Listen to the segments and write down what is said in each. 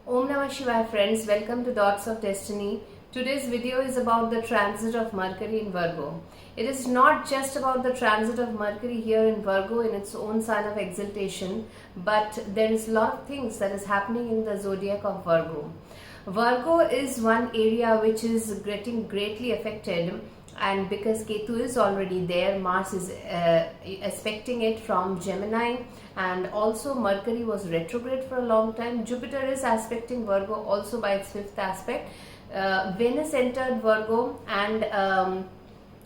Om Namah Shivaya friends, welcome to Dots of Destiny. Today's video is about the transit of Mercury in Virgo. It is not just about the transit of Mercury here in Virgo in its own sign of exaltation, but there is a lot of things that is happening in the zodiac of Virgo. Virgo is one area which is getting greatly affected, and because Ketu is already there, Mars is aspecting it from Gemini, and also Mercury was retrograde for a long time. Jupiter is aspecting Virgo also by its fifth aspect. Venus entered Virgo, and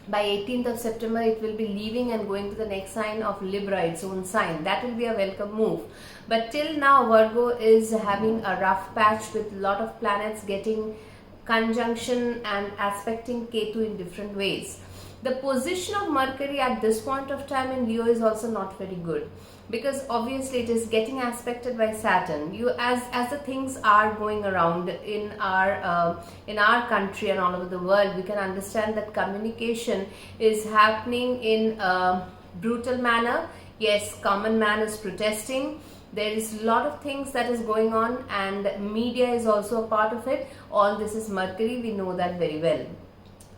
by 18th of September it will be leaving and going to the next sign of Libra, its own sign. That will be a welcome move. But till now Virgo is having a rough patch with a lot of planets getting conjunction and aspecting Ketu in different ways. The position of Mercury at this point of time in Leo is also not very good, because obviously it is getting aspected by Saturn. As the things are going around in our country and all over the world, we can understand that communication is happening in a brutal manner. Yes, common man is protesting. There is a lot of things that is going on, and media is also a part of it. All this is Mercury, we know that very well.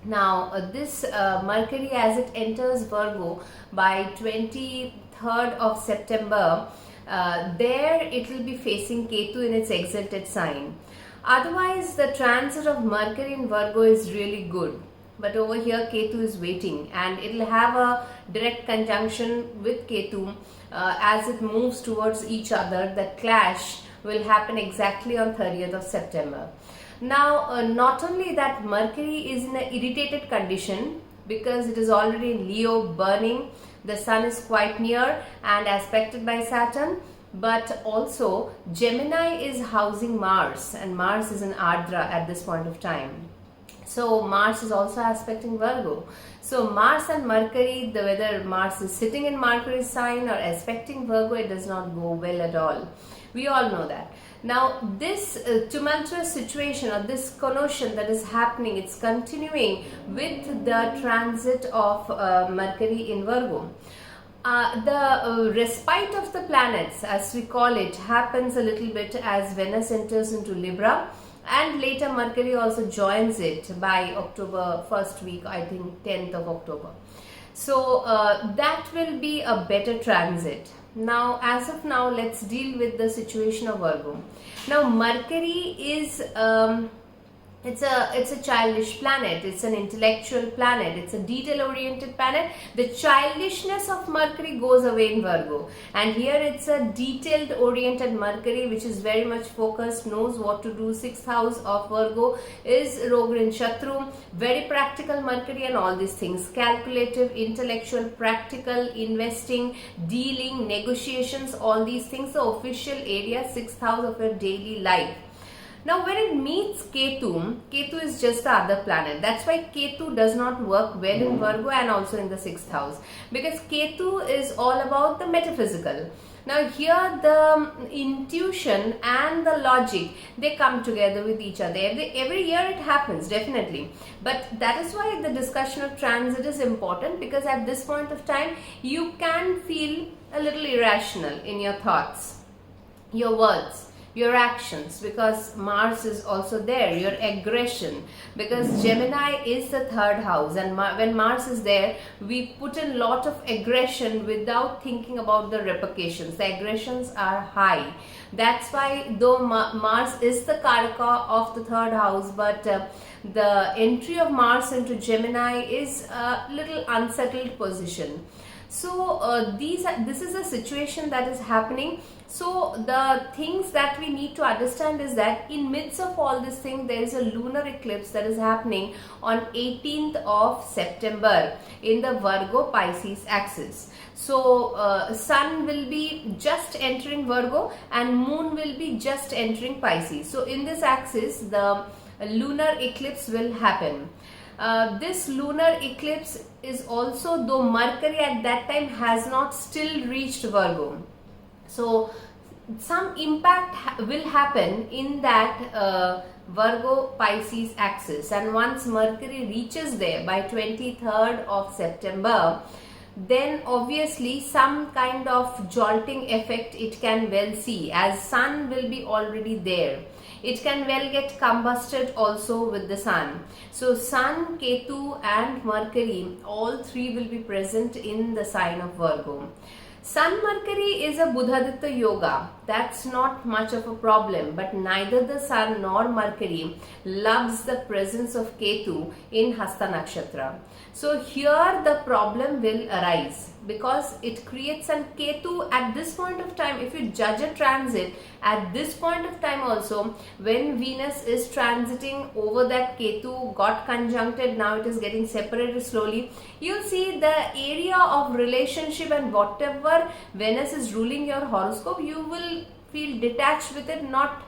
Now this Mercury, as it enters Virgo by 23rd of September, there it will be facing Ketu in its exalted sign. Otherwise the transit of Mercury in Virgo is really good. But over here Ketu is waiting, and it will have a direct conjunction with Ketu as it moves towards each other. The clash will happen exactly on 30th of September. Now not only that, Mercury is in an irritated condition because it is already in Leo burning. The sun is quite near and aspected by Saturn. But also Gemini is housing Mars, and Mars is in Ardra at this point of time. So Mars is also aspecting Virgo. So Mars and Mercury, whether Mars is sitting in Mercury's sign or aspecting Virgo, it does not go well at all. We all know that. Now this tumultuous situation or this connotation that is happening, it's continuing with the transit of Mercury in Virgo. The respite of the planets, as we call it, happens a little bit as Venus enters into Libra, and later Mercury also joins it by October first week, I think 10th of October. So that will be a better transit. Now as of now, let's deal with the situation of Virgo. Now Mercury is it's a childish planet, it's an intellectual planet, it's a detail-oriented planet. The childishness of Mercury goes away in Virgo, and here it's a detailed-oriented Mercury which is very much focused, knows what to do. 6th house of Virgo is Rogrin Shatru, very practical Mercury, and all these things, calculative, intellectual, practical, investing, dealing, negotiations, all these things, the official area, 6th house of your daily life. Now when it meets Ketu, Ketu is just the other planet. That's why Ketu does not work well in Virgo and also in the 6th house, because Ketu is all about the metaphysical. Now here the intuition and the logic, they come together with each other. Every year it happens, definitely. But that is why the discussion of transit is important, because at this point of time you can feel a little irrational in your thoughts, your words, your actions, because Mars is also there, your aggression, because Gemini is the 3rd house, and when Mars is there, we put in lot of aggression without thinking about the repercussions. The aggressions are high. That's why, though Mars is the Karaka of the 3rd house, but the entry of Mars into Gemini is a little unsettled position. So this is a situation that is happening. So the things that we need to understand is that in midst of all this thing, there is a lunar eclipse that is happening on 18th of September in the Virgo Pisces axis. So sun will be just entering Virgo and moon will be just entering Pisces. So in this axis, the lunar eclipse will happen. This lunar eclipse is also, though Mercury at that time has not still reached Virgo, so some impact will happen in that Virgo Pisces axis, and once Mercury reaches there by 23rd of September, then obviously some kind of jolting effect it can well see, as sun will be already there. It can well get combusted also with the sun. So sun, Ketu and Mercury, all three will be present in the sign of Virgo. Sun Mercury is a Buddhaditya yoga. That's not much of a problem, but neither the Sun nor Mercury loves the presence of Ketu in Hasta Nakshatra. So here the problem will arise, because it creates an Ketu at this point of time. If you judge a transit at this point of time also, when Venus is transiting over that Ketu, got conjuncted, now it is getting separated slowly, you'll see the area of relationship, and whatever Venus is ruling your horoscope, you will feel detached with it, not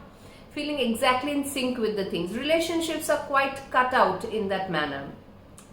feeling exactly in sync with the things. Relationships are quite cut out in that manner.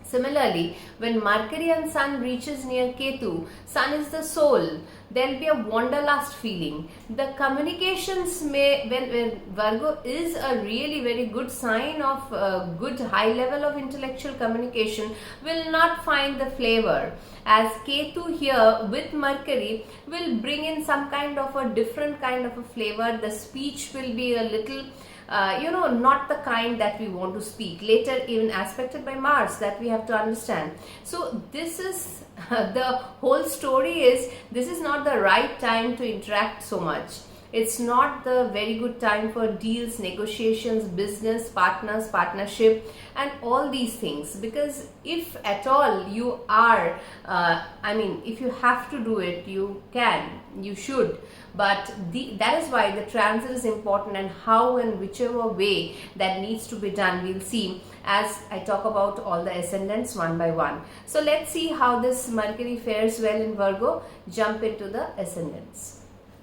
Similarly, when Mercury and Sun reaches near Ketu, Sun is the soul, there will be a wanderlust feeling. The communications may, when Virgo is a really very good sign of good high level of intellectual communication, will not find the flavor. As Ketu here with Mercury will bring in some kind of a different kind of a flavor. The speech will be a little not the kind that we want to speak. Later, even aspected by Mars, that we have to understand. So this is the whole story is, this is not the right time to interact so much. It's not the very good time for deals, negotiations, business, partners, partnership and all these things. Because if at all you are, if you have to do it, you can, you should. But that is why the transit is important, and how and whichever way that needs to be done, we'll see as I talk about all the ascendants one by one. So let's see how this Mercury fares well in Virgo. Jump into the ascendants.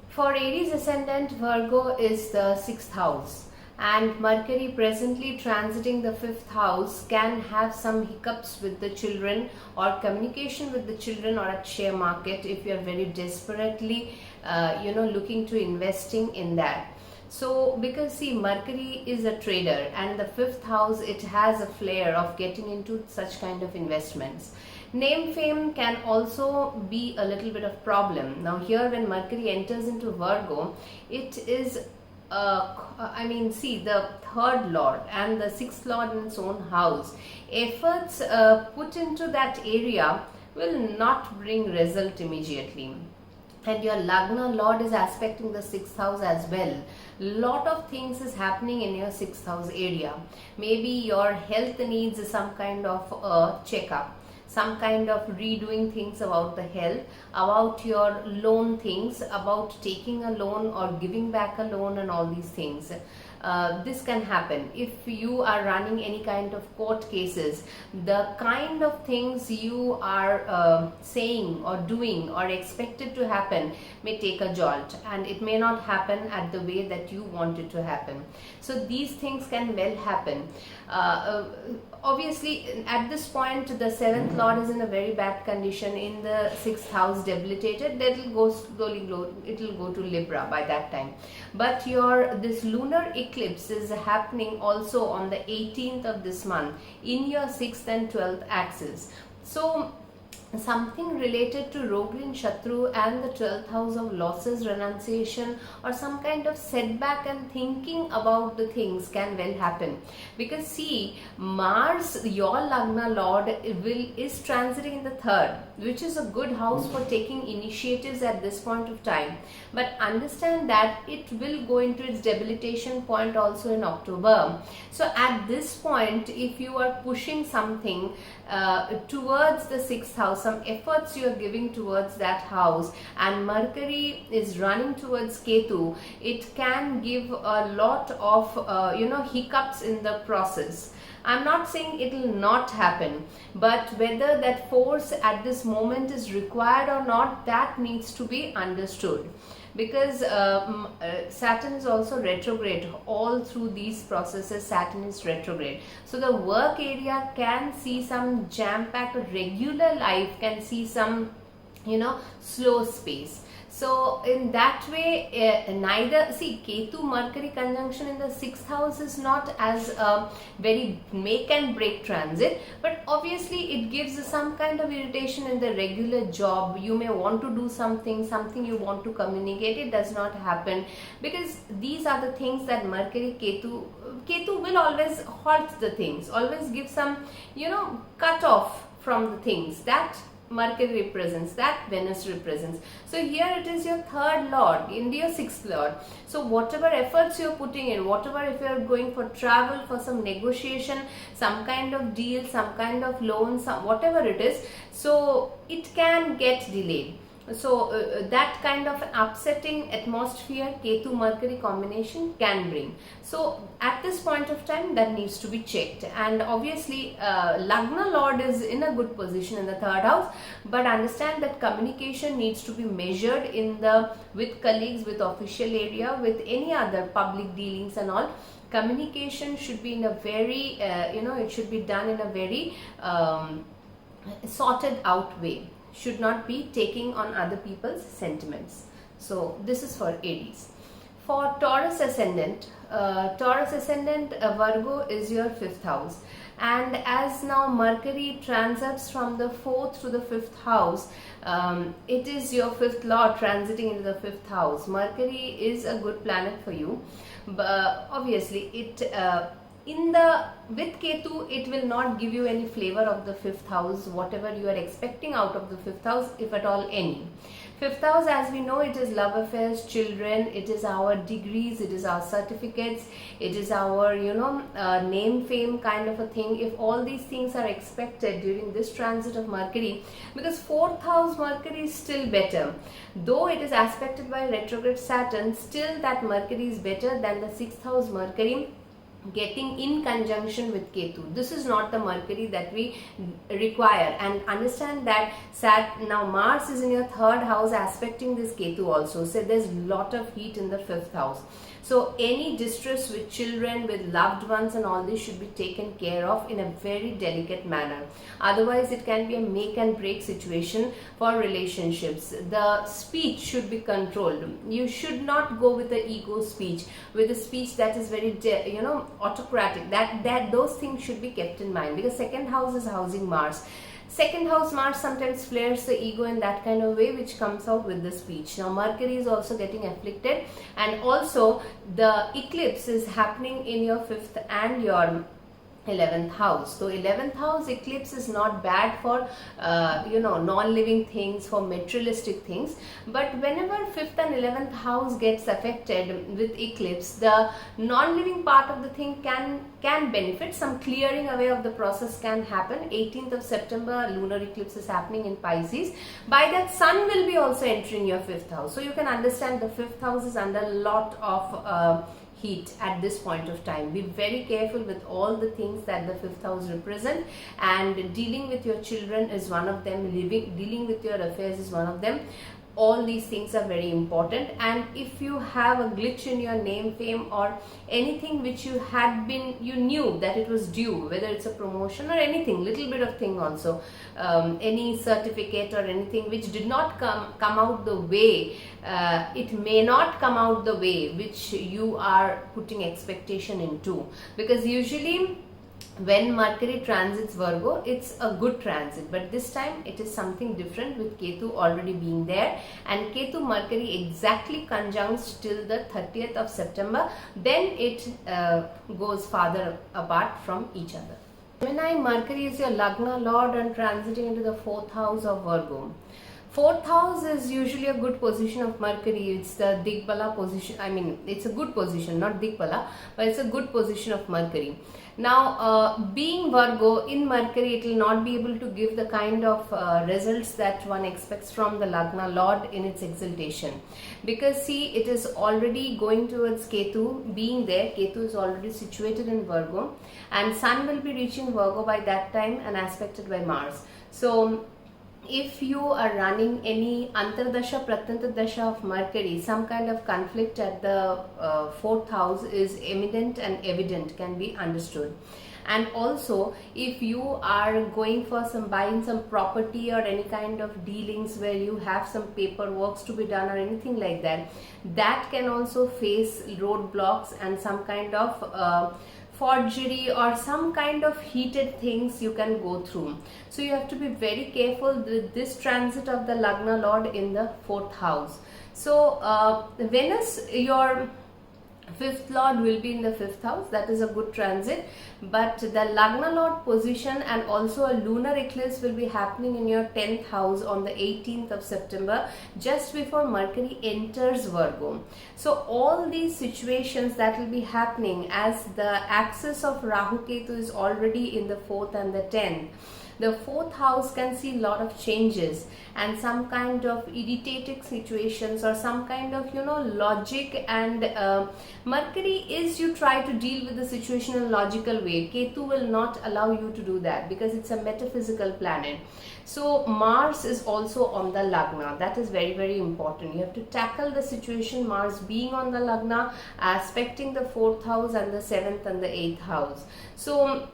For Aries ascendant, Virgo is the 6th house, and Mercury presently transiting the 5th house can have some hiccups with the children, or communication with the children, or at share market if you are very desperately looking to investing in that. So because see, Mercury is a trader, and the 5th house, it has a flair of getting into such kind of investments. Name fame can also be a little bit of problem. Now here when Mercury enters into Virgo, it is the 3rd lord and the 6th lord in its own house. Efforts put into that area will not bring result immediately. And your Lagna Lord is aspecting the 6th house as well. Lot of things is happening in your 6th house area. Maybe your health needs some kind of a checkup, some kind of redoing things about the health, about your loan things, about taking a loan or giving back a loan and all these things. This can happen. If you are running any kind of court cases, the kind of things you are saying or doing or expected to happen may take a jolt, and it may not happen at the way that you want it to happen. So these things can well happen. Obviously at this point the 7th lord is in a very bad condition, in the 6th house, debilitated. That will go slowly, it will go to Libra by that time. But this lunar eclipse is happening also on the 18th of this month in your 6th and 12th axis. So something related to Rogrin Shatru and the 12th house of losses, renunciation, or some kind of setback and thinking about the things can well happen. Because see, Mars, your Lagna Lord, is transiting in the 3rd, which is a good house for taking initiatives at this point of time. But understand that it will go into its debilitation point also in October. So at this point, if you are pushing something towards the 6th house, some efforts you are giving towards that house, and Mercury is running towards Ketu, it can give a lot of hiccups in the process. I'm not saying it will not happen, but whether that force at this moment is required or not, that needs to be understood. Because Saturn is also retrograde. All through these processes, Saturn is retrograde. So the work area can see some jam-packed, regular life can see some slow space. So in that way, neither, see, Ketu Mercury conjunction in the 6th house is not as a very make and break transit, but obviously it gives some kind of irritation in the regular job. You may want to do something you want to communicate, it does not happen, because these are the things that Mercury Ketu will always halt the things, always give some, cut off from the things that Mercury represents, that Venus represents. So here it is your third lord in your sixth lord. So whatever efforts you're putting in, whatever, if you're going for travel, for some negotiation, some kind of deal, some kind of loan, whatever it is, so it can get delayed. So that kind of upsetting atmosphere Ketu Mercury combination can bring. So at this point of time, that needs to be checked. And obviously Lagna Lord is in a good position in the third house, but understand that communication needs to be measured in the with colleagues, with official area, with any other public dealings and all. Communication should be in a very it should be done in a very sorted out way. Should not be taking on other people's sentiments. So this is for Aries. For Taurus ascendant, Virgo is your 5th house, and as now Mercury transits from the 4th to the 5th house, it is your 5th lord transiting into the 5th house. Mercury is a good planet for you, but obviously it with Ketu, it will not give you any flavor of the 5th house, whatever you are expecting out of the 5th house, if at all any. 5th house, as we know, it is love affairs, children, it is our degrees, it is our certificates, it is our, name, fame kind of a thing. If all these things are expected during this transit of Mercury, because 4th house Mercury is still better. Though it is aspected by retrograde Saturn, still that Mercury is better than the 6th house Mercury getting in conjunction with Ketu. This is not the Mercury that we require, and understand that now Mars is in your 3rd house aspecting this Ketu also, so there's a lot of heat in the 5th house. So any distress with children, with loved ones and all this should be taken care of in a very delicate manner. Otherwise it can be a make and break situation for relationships. The speech should be controlled. You should not go with the ego speech, with a speech that is very autocratic. That those things should be kept in mind, because 2nd house is housing Mars. 2nd house Mars sometimes flares the ego in that kind of way, which comes out with the speech. Now Mercury is also getting afflicted, and also the eclipse is happening in your 5th and your 11th house. So 11th house eclipse is not bad for non-living things, for materialistic things, but whenever 5th and 11th house gets affected with eclipse, the non-living part of the thing can benefit. Some clearing away of the process can happen. 18th of September lunar eclipse is happening in Pisces. By that, Sun will be also entering your 5th house, so you can understand the 5th house is under a lot of heat at this point of time. Be very careful with all the things that the 5th house represent, and dealing with your children is one of them, dealing with your affairs is one of them. All these things are very important, and if you have a glitch in your name, fame, or anything which you knew that it was due, whether it's a promotion or anything, little bit of thing also, any certificate or anything which did not come out the way, it may not come out the way which you are putting expectation into, because usually when Mercury transits Virgo, it's a good transit, but this time it is something different with Ketu already being there, and Ketu Mercury exactly conjuncts till the 30th of September, then it goes farther apart from each other. Gemini Mercury is your Lagna Lord and transiting into the 4th house of Virgo. 4th house is usually a good position of Mercury. It's the Digbala position. I mean, it's a good position, not Digbala, but it's a good position of Mercury. Now, being Virgo in Mercury, it will not be able to give the kind of results that one expects from the Lagna Lord in its exaltation. Because see, it is already going towards Ketu, being there. Ketu is already situated in Virgo, and Sun will be reaching Virgo by that time and aspected by Mars. So if you are running any Antardasha, Pratyantardasha of Mercury, some kind of conflict at the 4th house is eminent and evident, can be understood. And also, if you are going for buying some property or any kind of dealings where you have some paperwork to be done or anything like that, that can also face roadblocks and some kind of forgery or some kind of heated things you can go through. So you have to be very careful with this transit of the Lagna Lord in the 4th house. So Venus, your 5th Lord, will be in the 5th house. That is a good transit. But the Lagna Lord position and also a lunar eclipse will be happening in your 10th house on the 18th of September, just before Mercury enters Virgo. So all these situations that will be happening, as the axis of Rahu Ketu is already in the 4th and the 10th. The 4th house can see a lot of changes and some kind of irritating situations or some kind of, logic. And Mercury is, you try to deal with the situation in a logical way. Ketu will not allow you to do that because it's a metaphysical planet. So Mars is also on the Lagna. That is very, very important. You have to tackle the situation, Mars being on the Lagna, aspecting the 4th house and the 7th and the 8th house. So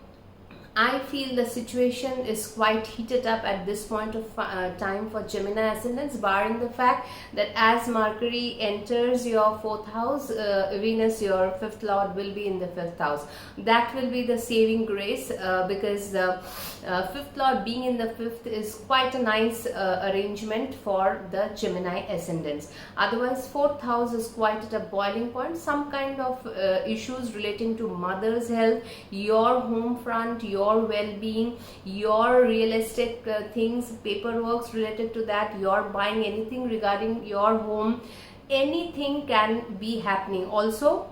I feel the situation is quite heated up at this point of time for Gemini ascendants, barring the fact that as Mercury enters your 4th house, Venus, your 5th Lord, will be in the 5th house. That will be the saving grace because the 5th Lord being in the 5th is quite a nice arrangement for the Gemini ascendants. Otherwise, 4th house is quite at a boiling point. Some kind of issues relating to mother's health, your home front, your well-being, your real estate things, paperwork related to that, you're buying anything regarding your home, anything can be happening. Also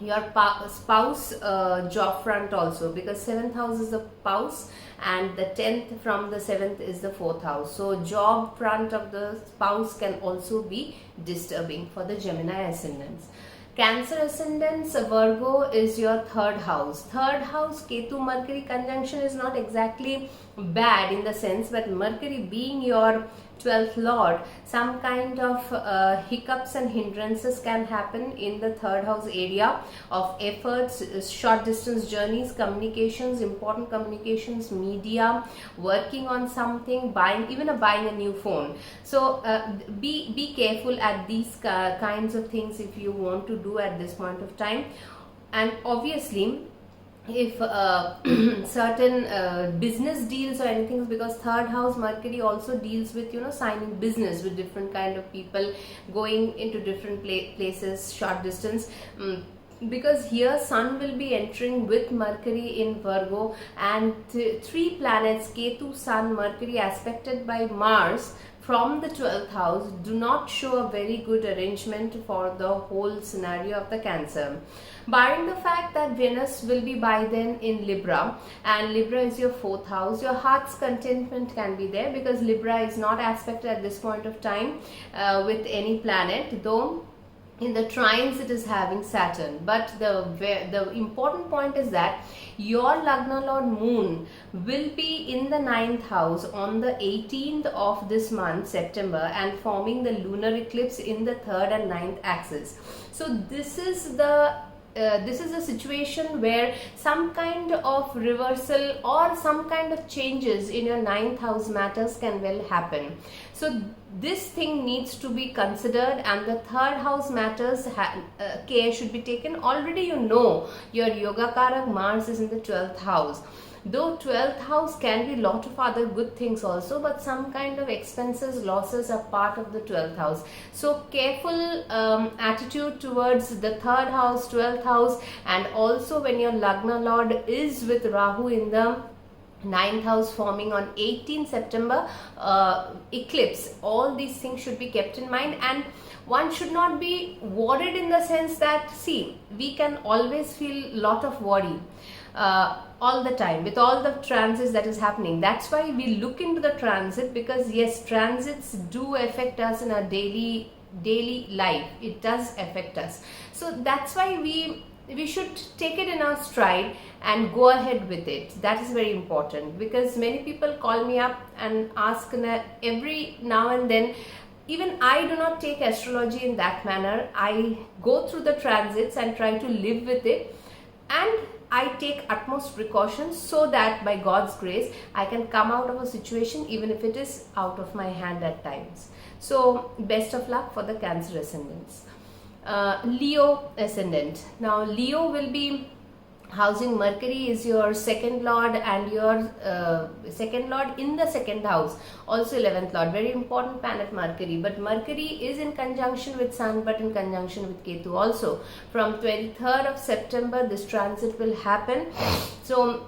your spouse job front also, because 7th house is the spouse and the 10th from the 7th is the 4th house. So job front of the spouse can also be disturbing for the Gemini ascendants. Cancer ascendants, Virgo is your 3rd house. 3rd house, Ketu Mercury conjunction is not exactly bad in the sense, but Mercury being your 12th Lord, some kind of hiccups and hindrances can happen in the 3rd house area of efforts, short distance journeys, communications, important communications, media, working on something, buying a new phone. So be careful at these kinds of things if you want to do at this point of time. And obviously, if certain business deals or anything, because 3rd house Mercury also deals with signing business with different kind of people, going into different places, short distance, because here Sun will be entering with Mercury in Virgo, and 3 planets, Ketu, Sun, Mercury, aspected by Mars from the 12th house, do not show a very good arrangement for the whole scenario of the Cancer. Barring the fact that Venus will be by then in Libra, and Libra is your 4th house, your heart's contentment can be there because Libra is not aspected at this point of time with any planet, though in the trines it is having Saturn. But the important point is that your Lagna Lord Moon will be in the 9th house on the 18th of this month, September, and forming the lunar eclipse in the 3rd and 9th axis. So this is a situation where some kind of reversal or some kind of changes in your 9th house matters can well happen. So this thing needs to be considered, and the 3rd house matters care should be taken. Already your Yoga Karak Mars is in the 12th house. Though 12th house can be lot of other good things also, but some kind of expenses, losses are part of the 12th house. So careful attitude towards the 3rd house, 12th house, and also when your Lagna Lord is with Rahu in the 9th house forming on 18 September eclipse. All these things should be kept in mind, and one should not be worried in the sense that, see, we can always feel lot of worry all the time with all the transits that is happening. That's why we look into the transit, because yes, transits do affect us in our daily life. It does affect us. So that's why we should take it in our stride and go ahead with it. That is very important, because many people call me up and ask every now and then. Even I do not take astrology in that manner. I go through the transits and try to live with it, and I take utmost precautions so that by God's grace I can come out of a situation even if it is out of my hand at times. So best of luck for the Cancer ascendants. Leo ascendant. Now Leo will be housing Mercury is your second lord and your second lord in the second house, also 11th lord, very important planet Mercury. But Mercury is in conjunction with Sun but in conjunction with Ketu also. From 23rd of September this transit will happen. So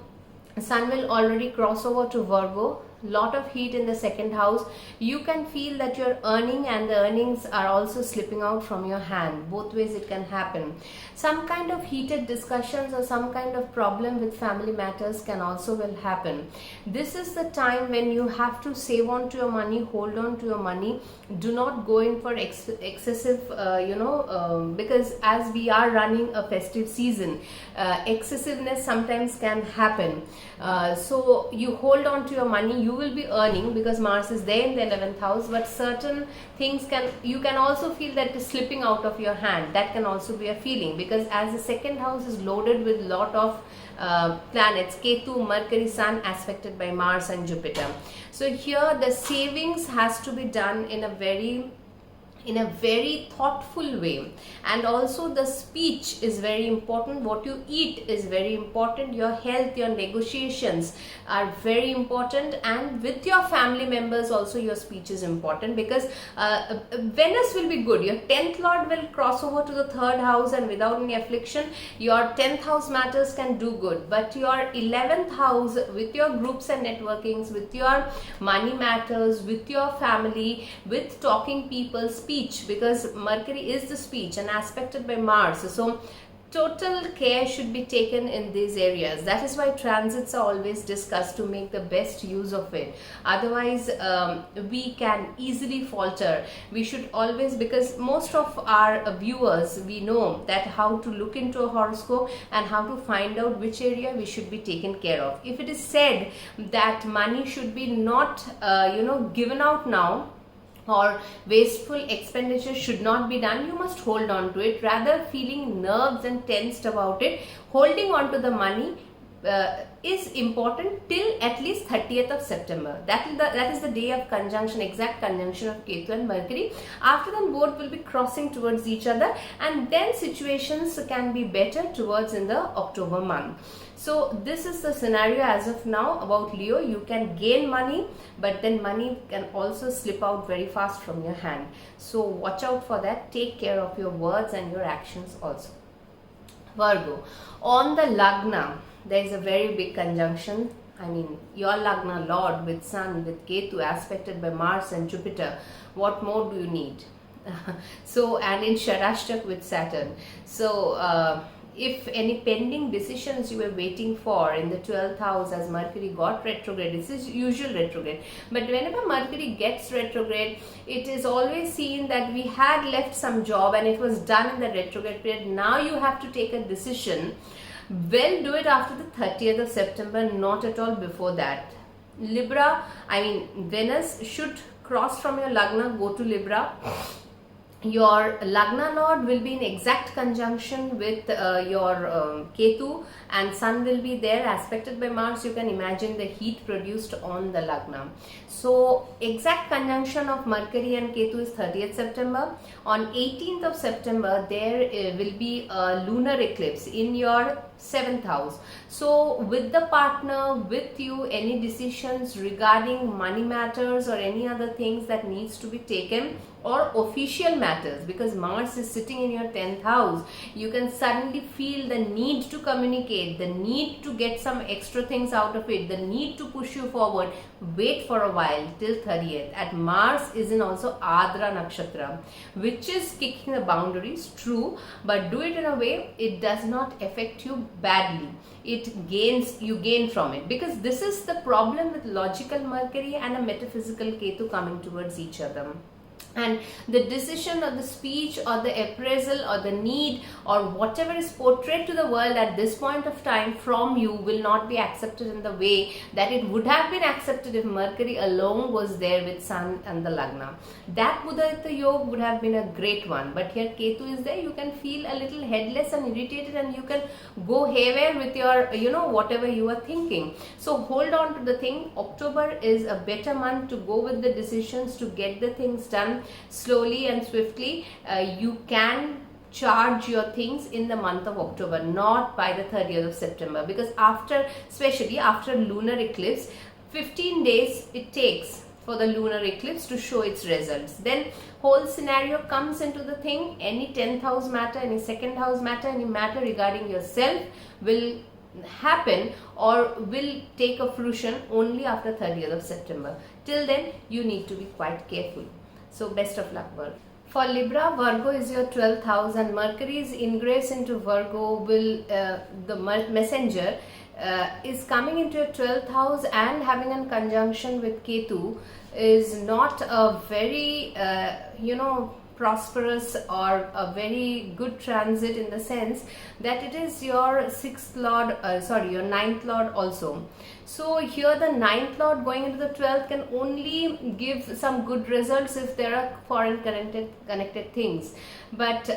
Sun will already cross over to Virgo. Lot of heat in the second house. You can feel that you're earning and the earnings are also slipping out from your hand. Both ways it can happen. Some kind of heated discussions or some kind of problem with family matters can also will happen. This is the time when you have to save on to your money, hold on to your money. Do not go in for excessive because as we are running a festive season, excessiveness sometimes can happen. So you hold on to your money. You will be earning because Mars is there in the 11th house, but certain things you can also feel that is slipping out of your hand. That can also be a feeling, because as the second house is loaded with lot of planets, Ketu, Mercury, Sun aspected by Mars and Jupiter. So here the savings has to be done in a very thoughtful way, and also the speech is very important. What you eat is very important. Your health, your negotiations are very important, and with your family members also your speech is important, because Venus will be good. Your 10th lord will cross over to the 3rd house, and without any affliction your 10th house matters can do good. But your 11th house with your groups and networkings, with your money matters, with your family, with talking people, because Mercury is the speech and aspected by Mars. So total care should be taken in these areas. That is why transits are always discussed, to make the best use of it. Otherwise we can easily falter. We should always, because most of our viewers, we know that how to look into a horoscope and how to find out which area we should be taken care of. If it is said that money should be not given out now, or wasteful expenditure should not be done, you must hold on to it. Rather feeling nerves and tensed about it, holding on to the money is important till at least 30th of September. That is the day of conjunction, exact conjunction of Ketu and Mercury. After that both will be crossing towards each other, and then situations can be better towards in the October month. So this is the scenario as of now about Leo. You can gain money, but then money can also slip out very fast from your hand. So watch out for that. Take care of your words and your actions also. Virgo, on the Lagna, there is a very big conjunction. I mean, your Lagna Lord with Sun, with Ketu aspected by Mars and Jupiter. What more do you need? So, and in Sharashtak with Saturn. So, if any pending decisions you were waiting for in the 12th house, as Mercury got retrograde, this is usual retrograde, but whenever Mercury gets retrograde, it is always seen that we had left some job and it was done in the retrograde period. Now you have to take a decision. Well, do it after the 30th of September, not at all before that. Libra, Venus should cross from your Lagna, go to Libra. Your Lagna Lord will be in exact conjunction with your Ketu, and Sun will be there aspected by Mars. You can imagine the heat produced on the Lagna. So exact conjunction of Mercury and Ketu is 30th September. On 18th of September there will be a lunar eclipse in your 7th house. So with the partner, with you, any decisions regarding money matters or any other things that needs to be taken, or official matters, because Mars is sitting in your 10th house, you can suddenly feel the need to communicate, the need to get some extra things out of it, the need to push you forward. Wait for a while till 30th. At Mars is in also Adra Nakshatra, which is kicking the boundaries, true, but do it in a way it does not affect you badly. You gain from it, because this is the problem with logical Mercury and a metaphysical Ketu coming towards each other. and the decision or the speech or the appraisal or the need or whatever is portrayed to the world at this point of time from you will not be accepted in the way that it would have been accepted if Mercury alone was there with Sun and the Lagna. That Budayita Yoga would have been a great one, but here Ketu is there. You can feel a little headless and irritated, and you can go haywire with your whatever you are thinking. So hold on to the thing. October is a better month to go with the decisions, to get the things done slowly and swiftly. You can charge your things in the month of October, not by the 30th of September, because especially after lunar eclipse, 15 days it takes for the lunar eclipse to show its results. Then whole scenario comes into the thing. Any 10th house matter, any second house matter, any matter regarding yourself will happen or will take a fruition only after 30th of September. Till then you need to be quite careful. So best of luck, Virgo. For Libra, Virgo is your 12th house, and Mercury's ingress into Virgo will, the messenger is coming into your 12th house and having a conjunction with Ketu is not a very, prosperous or a very good transit, in the sense that it is your 6th lord, your 9th lord also. So here the 9th lord going into the 12th can only give some good results if there are foreign connected things. But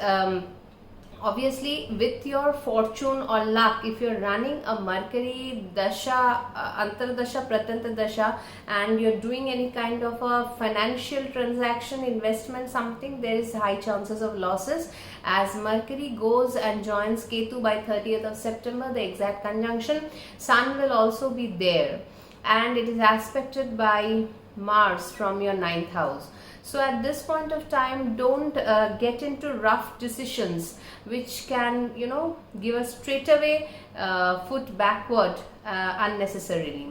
obviously with your fortune or luck, if you're running a Mercury dasha, antardasha, pratantardasha, and you're doing any kind of a financial transaction, investment, something, there is high chances of losses, as Mercury goes and joins Ketu by 30th of September, the exact conjunction. Sun will also be there, and it is aspected by Mars from your 9th house. So at this point of time, don't get into rough decisions which can, give a straight away foot backward unnecessarily.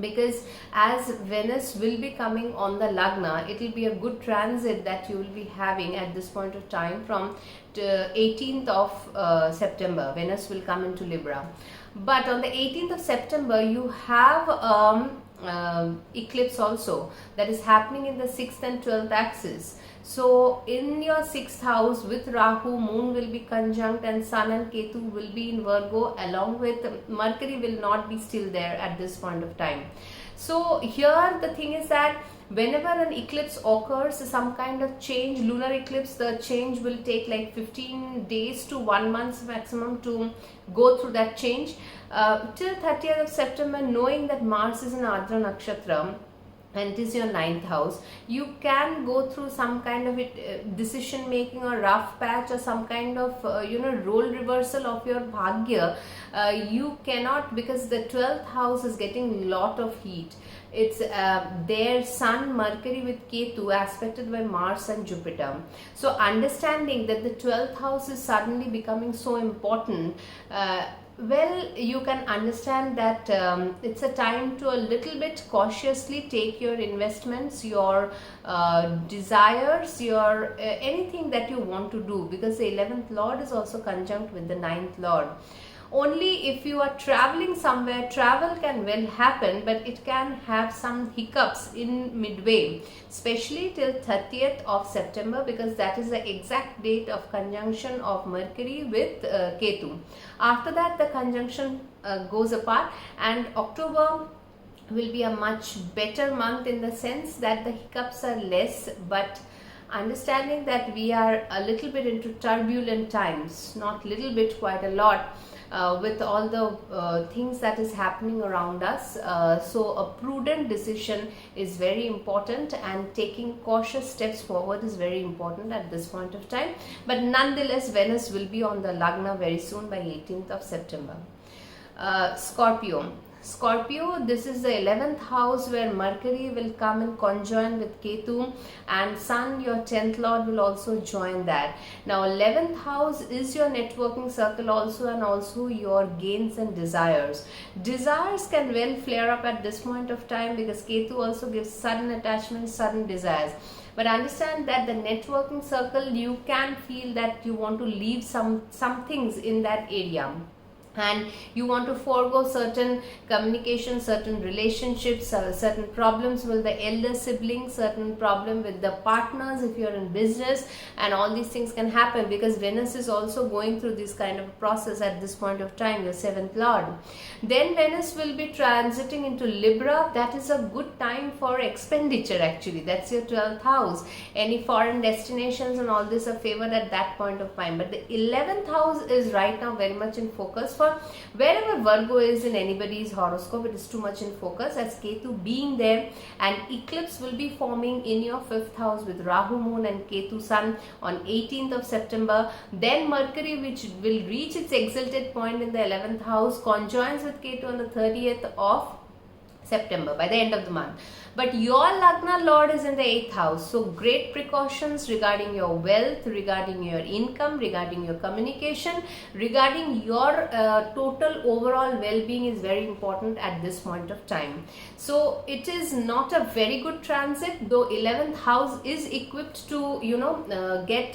Because as Venus will be coming on the Lagna, it will be a good transit that you will be having at this point of time from the 18th of September. Venus will come into Libra. But on the 18th of September, you have eclipse also that is happening in the 6th and 12th axis. So in your 6th house with Rahu, Moon will be conjunct, and Sun and Ketu will be in Virgo, along with Mercury will not be still there at this point of time. So here the thing is that whenever an eclipse occurs, some kind of change, lunar eclipse, the change will take like 15 days to 1 month maximum to go through that change. Till 30th of September, knowing that Mars is in Adra Nakshatra and it is your 9th house, you can go through some kind of decision making or rough patch or some kind of role reversal of your bhagya. You cannot, because the 12th house is getting lot of heat. It's their Sun, Mercury with Ketu aspected by Mars and Jupiter. So understanding that the 12th house is suddenly becoming so important, well, you can understand that it's a time to a little bit cautiously take your investments, your desires, your anything that you want to do, because the 11th lord is also conjunct with the 9th lord. Only if you are traveling somewhere, travel can well happen, but it can have some hiccups in midway, especially till 30th of September, because that is the exact date of conjunction of Mercury with Ketu. After that, the conjunction goes apart, and October will be a much better month in the sense that the hiccups are less, but understanding that we are a little bit into turbulent times, not little bit, quite a lot. With all the things that is happening around us, so a prudent decision is very important, and taking cautious steps forward is very important at this point of time. But nonetheless, Venus will be on the Lagna very soon by 18th of September. Scorpio, this is the 11th house where Mercury will come and conjoin with Ketu, and Sun, your 10th lord, will also join that. Now 11th house is your networking circle also, and also your gains and desires. Desires can well flare up at this point of time, because Ketu also gives sudden attachments, sudden desires. But understand that the networking circle, you can feel that you want to leave some things in that area. and you want to forego certain communication, certain relationships, certain problems with the elder siblings, certain problem with the partners if you're in business, and all these things can happen because Venus is also going through this kind of process at this point of time, your 7th lord. Then Venus will be transiting into Libra. That is a good time for expenditure actually. That's your 12th house. Any foreign destinations and all this are favored at that point of time. But the 11th house is right now very much in focus for wherever Virgo is in anybody's horoscope. It is too much in focus as Ketu being there, and eclipse will be forming in your 5th house with Rahu moon and Ketu sun on 18th of September. Then Mercury, which will reach its exalted point in the 11th house, conjoins with Ketu on the 30th of September, by the end of the month. But your Lagna Lord is in the 8th house. So great precautions regarding your wealth, regarding your income, regarding your communication, regarding your total overall well-being is very important at this point of time. So it is not a very good transit, though 11th house is equipped to, get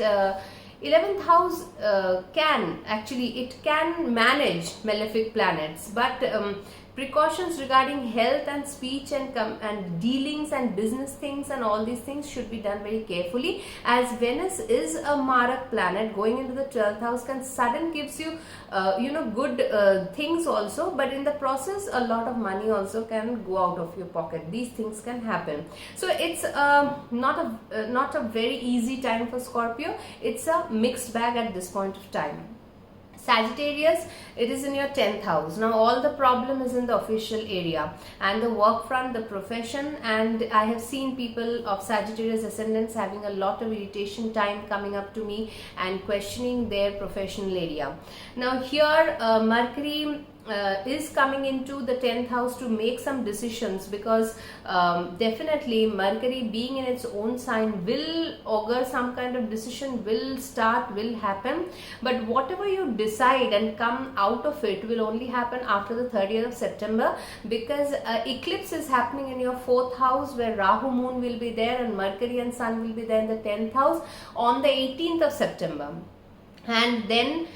11th house can manage malefic planets, but precautions regarding health and speech and dealings and business things and all these things should be done very carefully, as Venus is a Marak planet. Going into the 12th house can sudden gives you good things also, but in the process a lot of money also can go out of your pocket. These things can happen. So it's not a very easy time for Scorpio. It's a mixed bag at this point of time. Sagittarius, it is in your 10th house. Now all the problem is in the official area and the work front, the profession, and I have seen people of Sagittarius ascendants having a lot of irritation time coming up to me and questioning their professional area. Now here Mercury is coming into the 10th house to make some decisions, because definitely Mercury being in its own sign will augur some kind of decision will happen, but whatever you decide and come out of it will only happen after the 30th of September, because eclipse is happening in your 4th house where Rahu moon will be there and Mercury and Sun will be there in the 10th house on the 18th of September. And then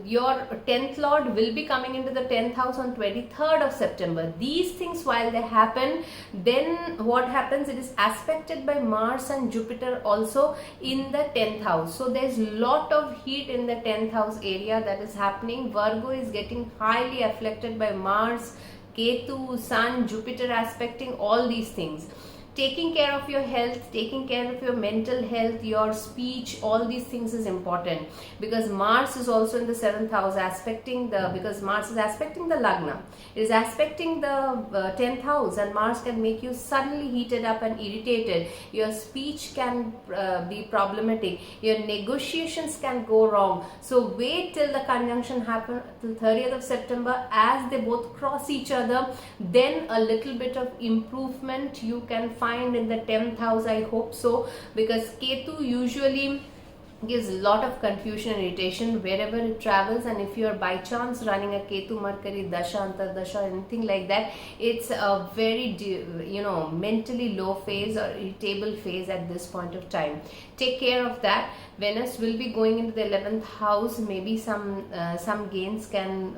your 10th lord will be coming into the 10th house on 23rd of September. These things, while they happen, then what happens, it is aspected by Mars and Jupiter also in the 10th house. So there's lot of heat in the 10th house area that is happening. Virgo is getting highly afflicted by Mars, Ketu, Sun, Jupiter aspecting all these things. Taking care of your health, taking care of your mental health, your speech, all these things is important, because Mars is also in the 7th house because Mars is aspecting the Lagna. It is aspecting the 10th house, and Mars can make you suddenly heated up and irritated. Your speech can be problematic. Your negotiations can go wrong. So wait till the conjunction happens till 30th of September. As they both cross each other, then a little bit of improvement you can find in the 10th house. I hope so, because Ketu usually gives a lot of confusion and irritation wherever it travels, and if you are by chance running a Ketu Mercury Dasha, Antardasha, anything like that, it's a very mentally low phase or irritable phase at this point of time. Take care of that. Venus will be going into the 11th house. Maybe some gains can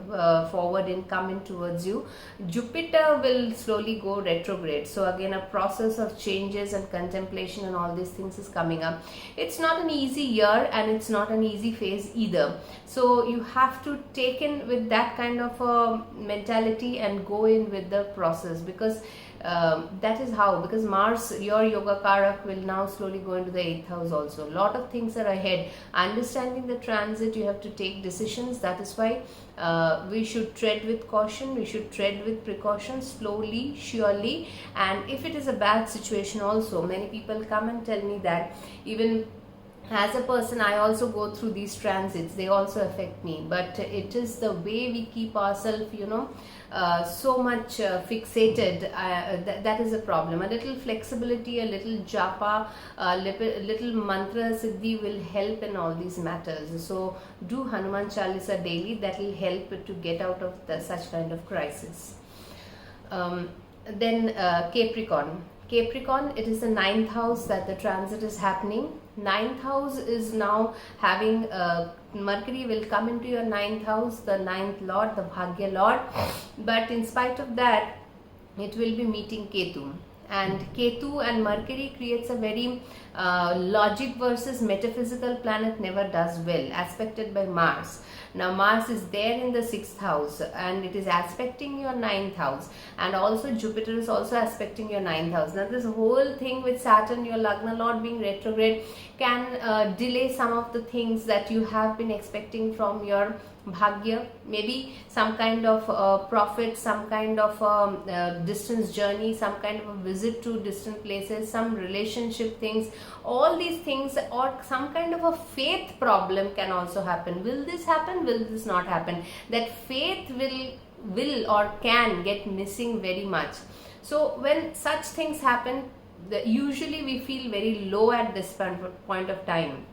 forward in come in towards you. Jupiter will slowly go retrograde. So again, a process of changes and contemplation and all these things is coming up. It's not an easy year and it's not an easy phase either. So you have to take in with that kind of a mentality and go in with the process, because that is how, because Mars, your yoga karak, will now slowly go into the 8th house also. A lot of things are ahead. Understanding the transit, you have to take decisions. That is why we should tread with caution, we should tread with precaution, slowly, surely. And if it is a bad situation also, many people come and tell me that even as a person I also go through these transits, they also affect me, but it is the way we keep ourselves so much fixated, that is a problem. A little flexibility, a little japa, a little mantra siddhi will help in all these matters. So do Hanuman Chalisa daily. That will help to get out of such kind of crisis. Then Capricorn, it is the 9th house that the transit is happening. 9th house is now having Mercury will come into your ninth house, the ninth lord, the Bhagya lord, but in spite of that, it will be meeting Ketu. And Ketu and Mercury creates a very logic versus metaphysical planet never does well, aspected by Mars. Now Mars is there in the 6th house and it is aspecting your 9th house, and also Jupiter is also aspecting your 9th house. Now this whole thing with Saturn, your Lagna Lord, being retrograde can delay some of the things that you have been expecting from your Bhagya. Maybe some kind of profit, some kind of distance journey, some kind of a visit to distant places, some relationship things, all these things, or some kind of a faith problem can also happen. Will this happen? Will this not happen? That faith will or can get missing very much. So when such things happen, usually we feel very low at this point of time.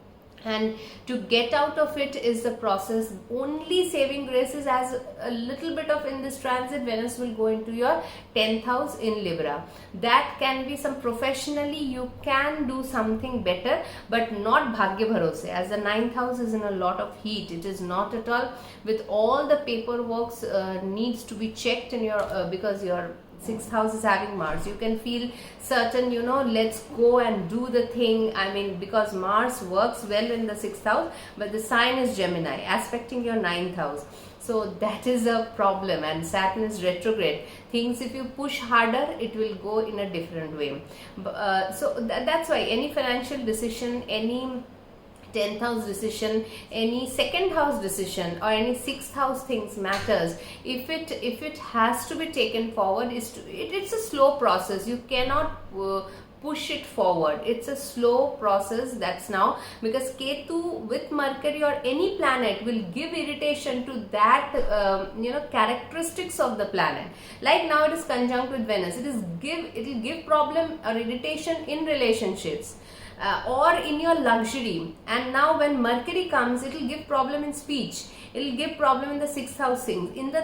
And to get out of it is the process. Only saving grace is as a little bit of in this transit, Venus will go into your 10th house in Libra. That can be some professionally you can do something better, but not Bhagya Bharose, as the 9th house is in a lot of heat. It is not at all, with all the paperwork needs to be checked in your because your 6th house is having Mars. You can feel certain, let's go and do the thing. I mean, because Mars works well in the 6th house, but the sign is Gemini, aspecting your 9th house. So that is a problem, and Saturn is retrograde. Things, if you push harder, it will go in a different way. So that's why any financial decision, any 10th house decision, any 2nd house decision, or any 6th house things matters. If it has to be taken forward, it's a slow process. You cannot push it forward. It's a slow process. That's now, because Ketu with Mercury or any planet will give irritation to that characteristics of the planet. Like now it is conjunct with Venus. It will give problem or irritation in relationships. Or in your luxury. And now when Mercury comes, it will give problem in speech, it will give problem in the 6th house things, in the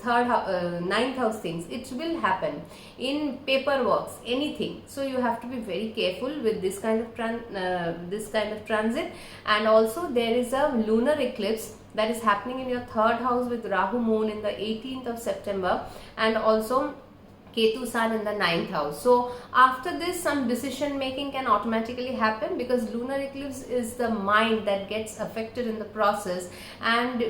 9th house things. It will happen in paperwork, anything. So you have to be very careful with this kind of transit. And also there is a lunar eclipse that is happening in your 3rd house with Rahu Moon in the 18th of September, and also Ketu Sun in the 9th house. So after this, some decision making can automatically happen, because lunar eclipse is the mind that gets affected in the process, and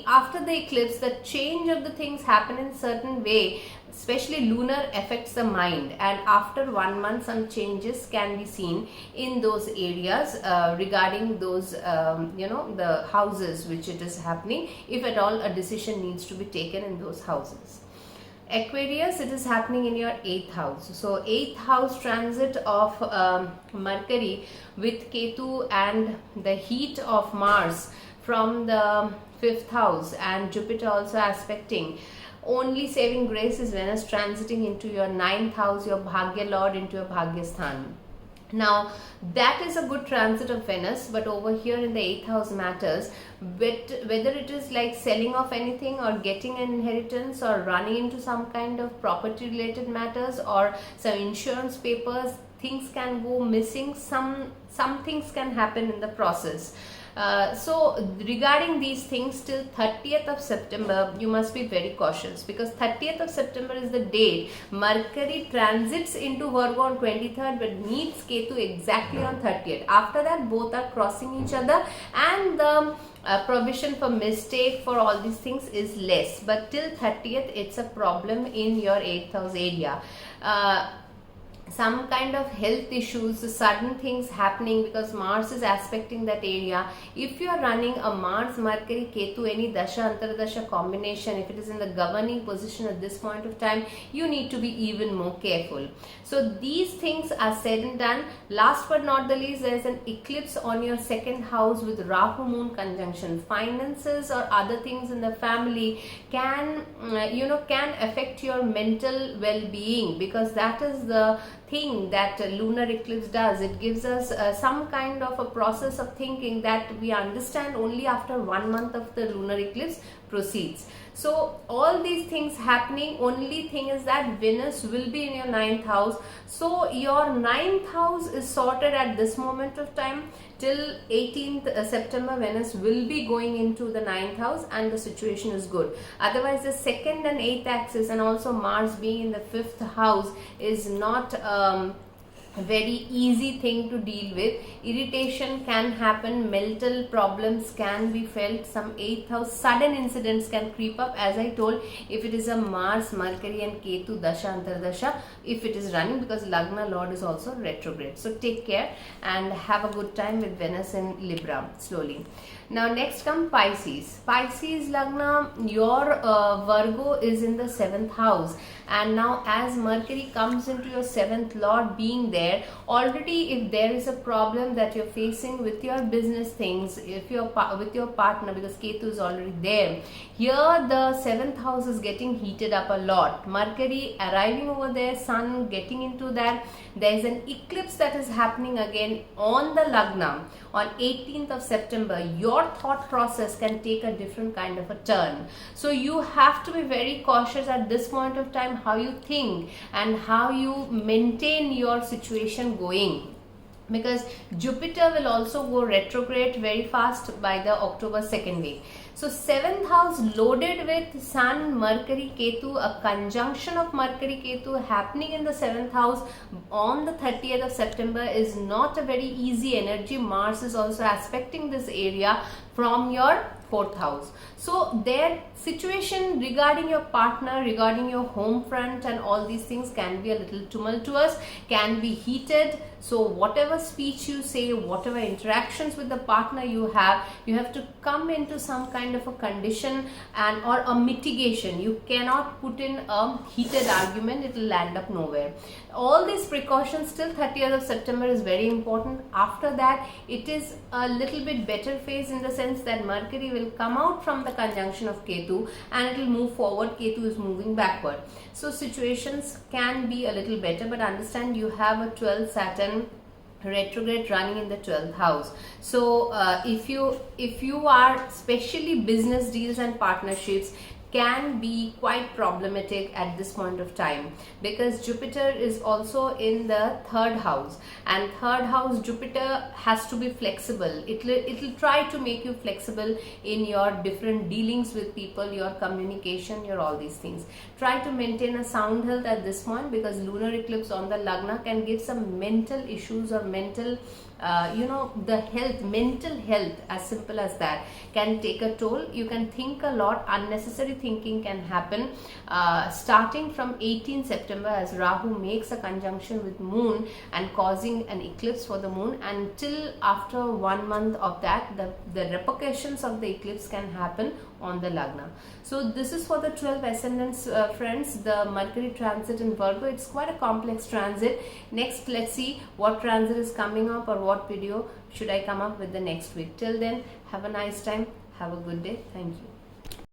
after the eclipse, the change of the things happen in certain way. Especially lunar affects the mind, and after 1 month some changes can be seen in those areas regarding those the houses which it is happening, if at all a decision needs to be taken in those houses. Aquarius, it is happening in your 8th house. So 8th house transit of Mercury with Ketu and the heat of Mars from the 5th house, and Jupiter also aspecting. Only saving grace is Venus transiting into your 9th house, your Bhagya Lord, into your Bhagya Sthan. Now that is a good transit of Venus, but over here in the 8th house matters. But whether it is like selling off anything, or getting an inheritance, or running into some kind of property related matters, or some insurance papers, things can go missing. Some things can happen in the process. So regarding these things, till 30th of September you must be very cautious, because 30th of September is the date Mercury transits into Virgo on 23rd, but meets Ketu exactly on 30th. After that, both are crossing each other, and the provision for mistake for all these things is less, but till 30th it's a problem in your 8th house area. Some kind of health issues, sudden things happening, because Mars is aspecting that area. If you are running a Mars, Mercury, Ketu, any Dasha, Antardasha combination, if it is in the governing position at this point of time, you need to be even more careful. So these things are said and done. Last but not the least, there is an eclipse on your 2nd house with Rahu Moon conjunction. Finances or other things in the family can affect your mental well-being, because that is the thing that lunar eclipse does. It gives us some kind of a process of thinking that we understand only after 1 month of the lunar eclipse proceeds. So all these things happening, only thing is that Venus will be in your 9th house. So your 9th house is sorted at this moment of time. Till 18th September, Venus will be going into the 9th house and the situation is good. Otherwise, the 2nd and 8th axis and also Mars being in the 5th house is not a very easy thing to deal with. Irritation can happen, mental problems can be felt, some 8th house sudden incidents can creep up, as I told, if it is a Mars, Mercury and Ketu Dasha Antardasha, if it is running, because Lagna Lord is also retrograde. So take care and have a good time with Venus in Libra slowly. Now next come Pisces. Pisces Lagna, your Virgo is in the 7th house, and now as Mercury comes into your 7th lord being there, already if there is a problem that you're facing with your business things, if you're with your partner, because Ketu is already there, here the 7th house is getting heated up a lot. Mercury arriving over there, Sun getting into that, there is an eclipse that is happening again on the Lagna on 18th of September. Your thought process can take a different kind of a turn. So you have to be very cautious at this point of time how you think and how you maintain your situation going, because Jupiter will also go retrograde very fast by the October 2nd week. So 7th house loaded with Sun, Mercury, Ketu, a conjunction of Mercury, Ketu happening in the 7th house on the 30th of September is not a very easy energy. Mars is also aspecting this area from your 4th house. So their situation regarding your partner, regarding your home front and all these things can be a little tumultuous, can be heated. So whatever speech you say, whatever interactions with the partner you have to come into some kind of a condition and or a mitigation. You cannot put in a heated argument, it will land up nowhere. All these precautions till 30th of September is very important. After that, it is a little bit better phase in the sense that Mercury will come out from the conjunction of Ketu and it will move forward. Ketu is moving backward. So situations can be a little better, but understand you have a 12 Saturn retrograde running in the 12th house. So if you are especially business deals and partnerships can be quite problematic at this point of time, because Jupiter is also in the 3rd house, and 3rd house Jupiter has to be flexible. It'll try to make you flexible in your different dealings with people, your communication, your all these things. Try to maintain a sound health at this point, because lunar eclipse on the Lagna can give some mental issues or mental the health, mental health, as simple as that, can take a toll. You can think a lot, unnecessary thinking can happen starting from 18 September as Rahu makes a conjunction with moon and causing an eclipse for the moon, until after 1 month of that the repercussions of the eclipse can happen on the Lagna. So this is for the 12 ascendants, friends, the Mercury transit in Virgo. It's quite a complex transit. Next, let's see what transit is coming up or what video should I come up with the next week. Till then, have a nice time. Have a good day. Thank you.